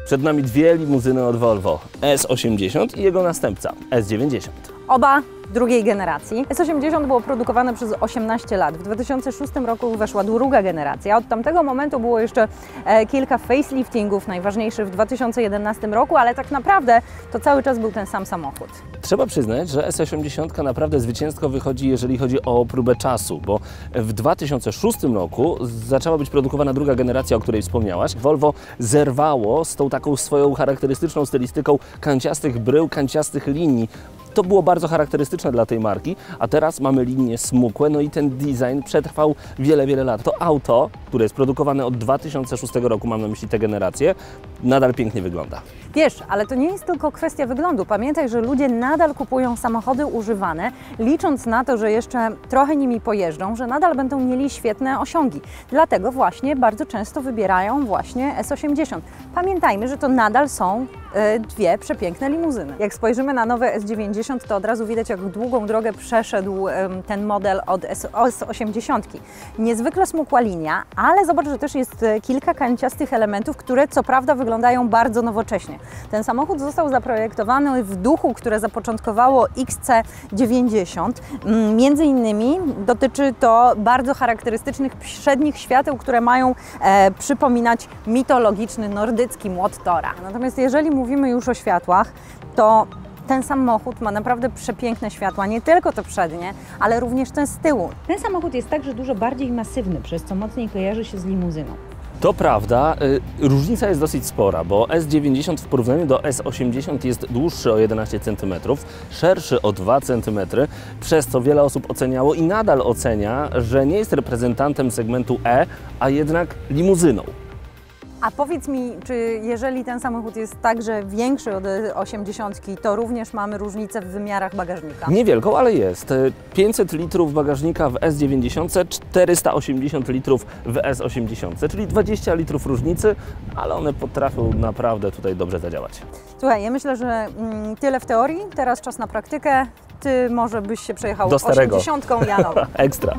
Przed nami dwie limuzyny od Volvo, S80 i jego następca, S90. Oba drugiej generacji. S80 było produkowane przez 18 lat. W 2006 roku weszła druga generacja. Od tamtego momentu było jeszcze kilka faceliftingów, najważniejszy w 2011 roku, ale tak naprawdę to cały czas był ten sam samochód. Trzeba przyznać, że S80 naprawdę zwycięsko wychodzi, jeżeli chodzi o próbę czasu, bo w 2006 roku zaczęła być produkowana druga generacja, o której wspomniałaś. Volvo zerwało z tą taką swoją charakterystyczną stylistyką kanciastych brył, kanciastych linii. To było bardzo charakterystyczne dla tej marki, a teraz mamy linie smukłe, no i ten design przetrwał wiele, wiele lat. To auto, które jest produkowane od 2006 roku, mam na myśli tę generację, nadal pięknie wygląda. Wiesz, ale to nie jest tylko kwestia wyglądu. Pamiętaj, że ludzie nadal kupują samochody używane, licząc na to, że jeszcze trochę nimi pojeżdżą, że nadal będą mieli świetne osiągi. Dlatego właśnie bardzo często wybierają właśnie S80. Pamiętajmy, że to nadal są dwie przepiękne limuzyny. Jak spojrzymy na nowe S90, to od razu widać, jak długą drogę przeszedł ten model od S80. Niezwykle smukła linia, ale zobacz, że też jest kilka kanciastych elementów, które co prawda wyglądają bardzo nowocześnie. Ten samochód został zaprojektowany w duchu, które zapoczątkowało XC90. Między innymi dotyczy to bardzo charakterystycznych przednich świateł, które mają przypominać mitologiczny nordycki młot Tora. Natomiast jeżeli mówimy już o światłach, to ten samochód ma naprawdę przepiękne światła, nie tylko te przednie, ale również ten z tyłu. Ten samochód jest także dużo bardziej masywny, przez co mocniej kojarzy się z limuzyną. To prawda, różnica jest dosyć spora, bo S90 w porównaniu do S80 jest dłuższy o 11 cm, szerszy o 2 cm, przez co wiele osób oceniało i nadal ocenia, że nie jest reprezentantem segmentu E, a jednak limuzyną. A powiedz mi, czy jeżeli ten samochód jest także większy od 80, to również mamy różnicę w wymiarach bagażnika? Niewielką, ale jest. 500 litrów bagażnika w S90, 480 litrów w S80, czyli 20 litrów różnicy, ale one potrafią naprawdę tutaj dobrze zadziałać. Słuchaj, ja myślę, że tyle w teorii, teraz czas na praktykę. Ty może byś się przejechał do starego. 80, ja nową. Ekstra.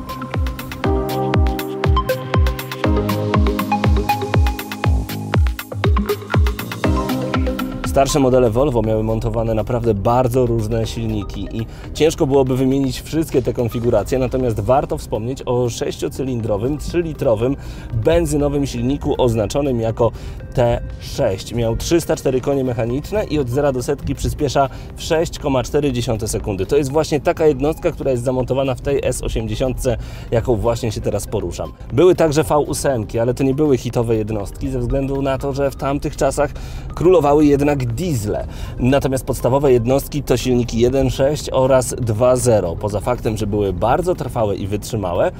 Starsze modele Volvo miały montowane naprawdę bardzo różne silniki i ciężko byłoby wymienić wszystkie te konfiguracje, natomiast warto wspomnieć o 6-cylindrowym, 3-litrowym benzynowym silniku oznaczonym jako T6. Miał 304 konie mechaniczne i od 0 do setki przyspiesza w 6,4 sekundy. To jest właśnie taka jednostka, która jest zamontowana w tej S80, jaką właśnie się teraz poruszam. Były także V8, ale to nie były hitowe jednostki ze względu na to, że w tamtych czasach królowały jednak diesle. Natomiast podstawowe jednostki to silniki 1.6 oraz 2.0. Poza faktem, że były bardzo trwałe i wytrzymałe,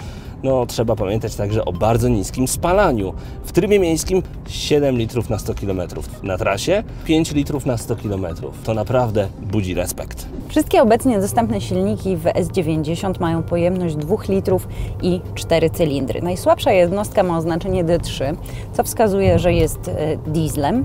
no trzeba pamiętać także o bardzo niskim spalaniu. W trybie miejskim 7 litrów na 100 km. Na trasie 5 litrów na 100 km. To naprawdę budzi respekt. Wszystkie obecnie dostępne silniki w S90 mają pojemność 2 litrów i 4 cylindry. Najsłabsza jednostka ma oznaczenie D3, co wskazuje, że jest dieslem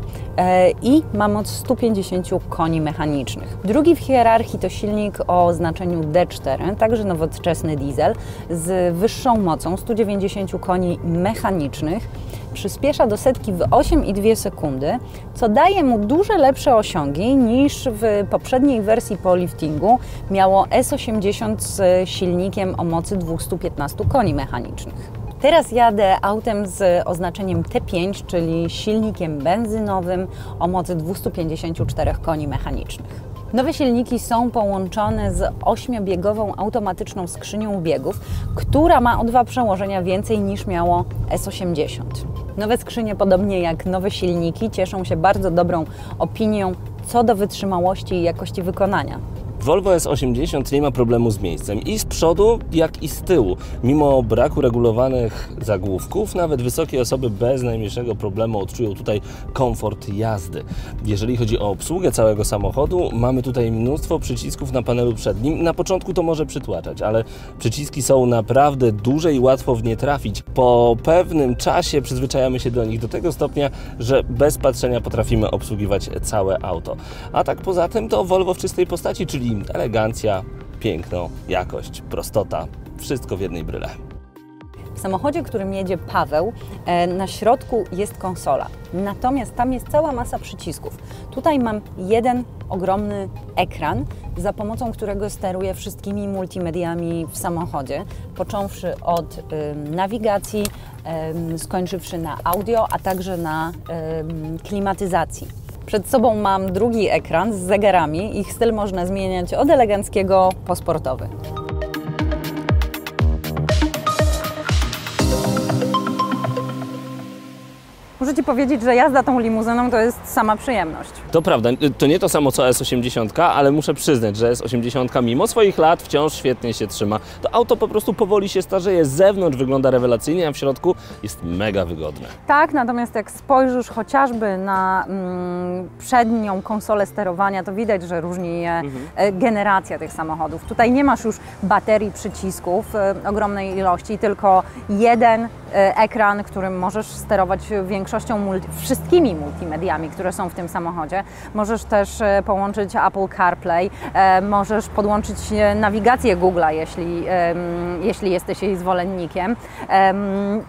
i ma moc 150 koni mechanicznych. Drugi w hierarchii to silnik o oznaczeniu D4, także nowoczesny diesel z wyższą mocą 190 koni mechanicznych. Przyspiesza do setki w 8,2 sekundy, co daje mu dużo lepsze osiągi niż w poprzedniej wersji po liftingu miało S80 z silnikiem o mocy 215 koni mechanicznych. Teraz jadę autem z oznaczeniem T5, czyli silnikiem benzynowym o mocy 254 koni mechanicznych. Nowe silniki są połączone z 8-biegową automatyczną skrzynią biegów, która ma o 2 przełożenia więcej niż miało S80. Nowe skrzynie, podobnie jak nowe silniki, cieszą się bardzo dobrą opinią co do wytrzymałości i jakości wykonania. Volvo S80 nie ma problemu z miejscem i z przodu, jak i z tyłu. Mimo braku regulowanych zagłówków, nawet wysokie osoby bez najmniejszego problemu odczują tutaj komfort jazdy. Jeżeli chodzi o obsługę całego samochodu, mamy tutaj mnóstwo przycisków na panelu przednim. Na początku to może przytłaczać, ale przyciski są naprawdę duże i łatwo w nie trafić. Po pewnym czasie przyzwyczajamy się do nich do tego stopnia, że bez patrzenia potrafimy obsługiwać całe auto. A tak poza tym to Volvo w czystej postaci, czyli elegancja, piękno, jakość, prostota, wszystko w jednej bryle. W samochodzie, którym jedzie Paweł, na środku jest konsola, natomiast tam jest cała masa przycisków. Tutaj mam jeden ogromny ekran, za pomocą którego steruję wszystkimi multimediami w samochodzie, począwszy od nawigacji, skończywszy na audio, a także na klimatyzacji. Przed sobą mam drugi ekran z zegarami. Ich styl można zmieniać od eleganckiego po sportowy. Muszę Ci powiedzieć, że jazda tą limuzyną to jest sama przyjemność. To prawda, to nie to samo co S80, ale muszę przyznać, że S80 mimo swoich lat wciąż świetnie się trzyma. To auto po prostu powoli się starzeje, z zewnątrz wygląda rewelacyjnie, a w środku jest mega wygodne. Tak, natomiast jak spojrzysz chociażby na przednią konsolę sterowania, to widać, że różni je generacja tych samochodów. Tutaj nie masz już baterii przycisków ogromnej ilości, tylko jeden ekran, którym możesz sterować wszystkimi multimediami, które są w tym samochodzie. Możesz też połączyć Apple CarPlay, możesz podłączyć nawigację Google'a, jeśli jesteś jej zwolennikiem.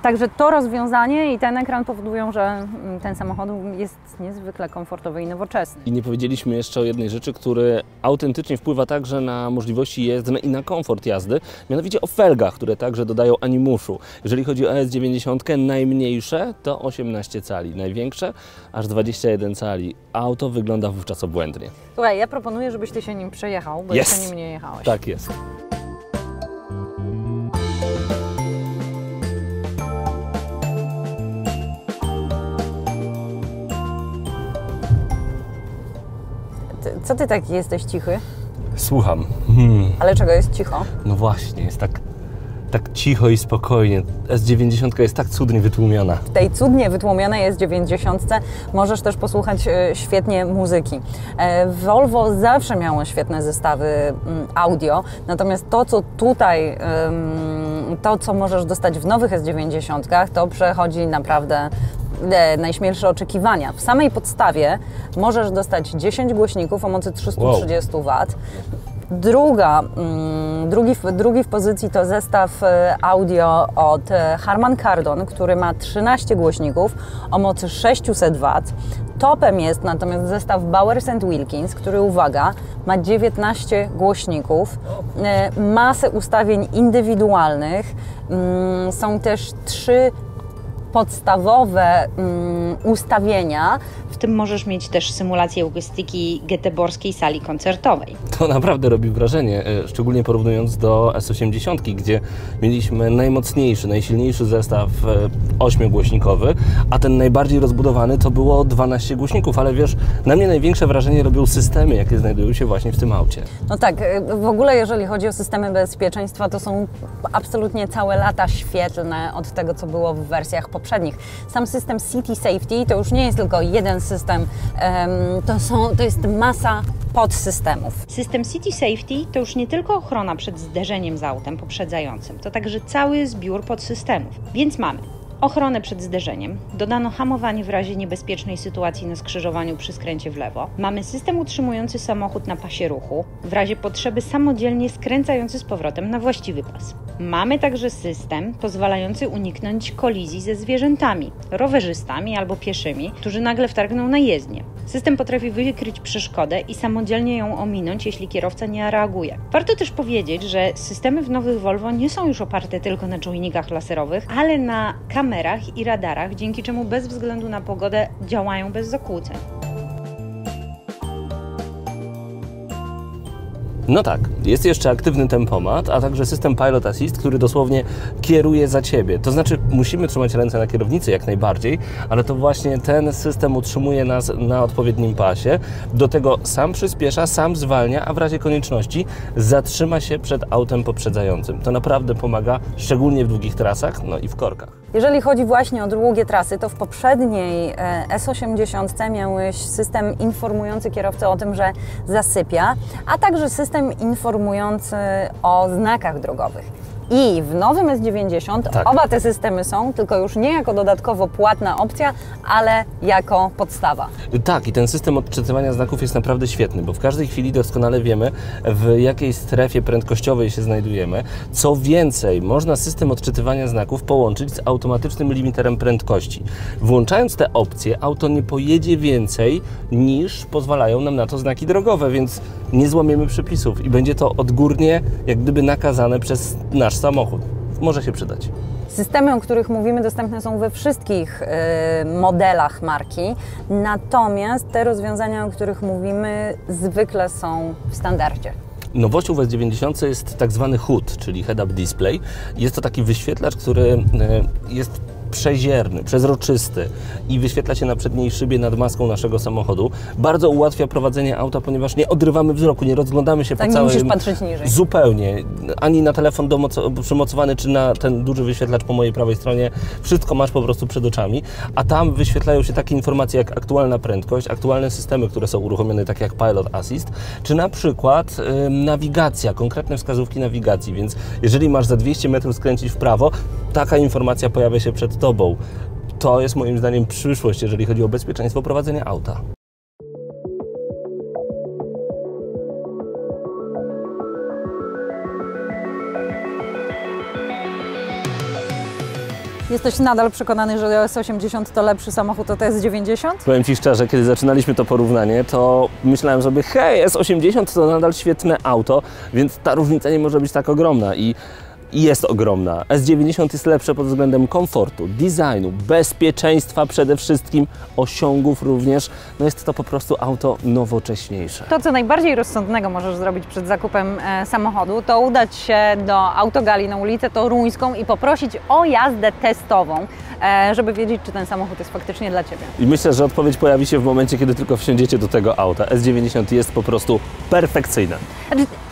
Także to rozwiązanie i ten ekran powodują, że ten samochód jest niezwykle komfortowy i nowoczesny. I nie powiedzieliśmy jeszcze o jednej rzeczy, który autentycznie wpływa także na możliwości jazdy i na komfort jazdy, mianowicie o felgach, które także dodają animuszu. Jeżeli chodzi o S90, najmniejsze to 18 cali, największe aż 21 cali. Auto wygląda wówczas obłędnie. Słuchaj, ja proponuję, żebyś Ty się nim przejechał, bo jeszcze nim nie jechałeś. Tak jest. Co Ty taki jesteś cichy? Słucham. Ale czego jest cicho? No właśnie, jest tak cicho i spokojnie. S90 jest tak cudnie wytłumiona. W tej cudnie wytłumionej S90 możesz też posłuchać świetnie muzyki. Volvo zawsze miało świetne zestawy audio, natomiast to, co tutaj, to, co możesz dostać w nowych S90, to przechodzi naprawdę najśmielsze oczekiwania. W samej podstawie możesz dostać 10 głośników o mocy 330 W. Drugi w pozycji to zestaw audio od Harman Kardon, który ma 13 głośników o mocy 600 W. Topem jest natomiast zestaw Bowers & Wilkins, który, uwaga, ma 19 głośników, masę ustawień indywidualnych, są też 3 podstawowe ustawienia. W tym możesz mieć też symulację akustyki göteborskiej sali koncertowej. To naprawdę robi wrażenie, szczególnie porównując do S80, gdzie mieliśmy najmocniejszy, najsilniejszy zestaw 8-głośnikowy, a ten najbardziej rozbudowany to było 12 głośników, ale wiesz, na mnie największe wrażenie robią systemy, jakie znajdują się właśnie w tym aucie. No tak, w ogóle jeżeli chodzi o systemy bezpieczeństwa, to są absolutnie całe lata świetlne od tego, co było w wersjach poprzednich. Sam system City Safety to już nie jest tylko jeden system, to jest masa podsystemów. System City Safety to już nie tylko ochrona przed zderzeniem z autem poprzedzającym, to także cały zbiór podsystemów. Więc mamy ochronę przed zderzeniem, dodano hamowanie w razie niebezpiecznej sytuacji na skrzyżowaniu przy skręcie w lewo. Mamy system utrzymujący samochód na pasie ruchu, w razie potrzeby samodzielnie skręcający z powrotem na właściwy pas. Mamy także system pozwalający uniknąć kolizji ze zwierzętami, rowerzystami albo pieszymi, którzy nagle wtargną na jezdnię. System potrafi wykryć przeszkodę i samodzielnie ją ominąć, jeśli kierowca nie reaguje. Warto też powiedzieć, że systemy w nowych Volvo nie są już oparte tylko na czujnikach laserowych, ale na kamerach i radarach, dzięki czemu bez względu na pogodę działają bez zakłóceń. No tak, jest jeszcze aktywny tempomat, a także system Pilot Assist, który dosłownie kieruje za Ciebie. To znaczy, musimy trzymać ręce na kierownicy jak najbardziej, ale to właśnie ten system utrzymuje nas na odpowiednim pasie. Do tego sam przyspiesza, sam zwalnia, a w razie konieczności zatrzyma się przed autem poprzedzającym. To naprawdę pomaga, szczególnie w długich trasach, no i w korkach. Jeżeli chodzi właśnie o długie trasy, to w poprzedniej S80 miałeś system informujący kierowcę o tym, że zasypia, a także system informujący o znakach drogowych. I w nowym S90 Tak. oba te systemy są, tylko już nie jako dodatkowo płatna opcja, ale jako podstawa. Tak, i ten system odczytywania znaków jest naprawdę świetny, bo w każdej chwili doskonale wiemy, w jakiej strefie prędkościowej się znajdujemy. Co więcej, można system odczytywania znaków połączyć z automatycznym limiterem prędkości. Włączając te opcje, auto nie pojedzie więcej niż pozwalają nam na to znaki drogowe, więc nie złamiemy przepisów i będzie to odgórnie jak gdyby nakazane przez nasz samochód. Może się przydać. Systemy, o których mówimy, dostępne są we wszystkich modelach marki, natomiast te rozwiązania, o których mówimy, zwykle są w standardzie. Nowością w S90 jest tak zwany HUD, czyli Head-Up Display. Jest to taki wyświetlacz, który jest przezierny, przezroczysty i wyświetla się na przedniej szybie nad maską naszego samochodu. Bardzo ułatwia prowadzenie auta, ponieważ nie odrywamy wzroku, nie rozglądamy się Tak, po całym... nie musisz patrzeć niżej. Zupełnie. Ani na telefon przymocowany, czy na ten duży wyświetlacz po mojej prawej stronie. Wszystko masz po prostu przed oczami, a tam wyświetlają się takie informacje jak aktualna prędkość, aktualne systemy, które są uruchomione, takie jak Pilot Assist, czy na przykład nawigacja, konkretne wskazówki nawigacji, więc jeżeli masz za 200 metrów skręcić w prawo, taka informacja pojawia się przed Tobą. To jest moim zdaniem przyszłość, jeżeli chodzi o bezpieczeństwo prowadzenia auta. Jesteś nadal przekonany, że S80 to lepszy samochód od S90? Powiem Ci szczerze, kiedy zaczynaliśmy to porównanie, to myślałem sobie, hej, S80 to nadal świetne auto, więc ta różnica nie może być tak ogromna i jest ogromna. S90 jest lepsze pod względem komfortu, designu, bezpieczeństwa przede wszystkim, osiągów również. No jest to po prostu auto nowocześniejsze. To, co najbardziej rozsądnego możesz zrobić przed zakupem samochodu, to udać się do autogali na ulicę Toruńską i poprosić o jazdę testową, żeby wiedzieć, czy ten samochód jest faktycznie dla Ciebie. I myślę, że odpowiedź pojawi się w momencie, kiedy tylko wsiądziecie do tego auta. S90 jest po prostu perfekcyjne.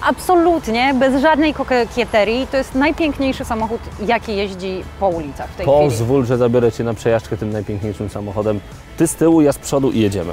Absolutnie, bez żadnej kokieterii. To jest najpiękniejszy samochód, jaki jeździ po ulicach w tej chwili. Pozwól, że zabiorę Cię na przejażdżkę tym najpiękniejszym samochodem. Ty z tyłu, ja z przodu i jedziemy.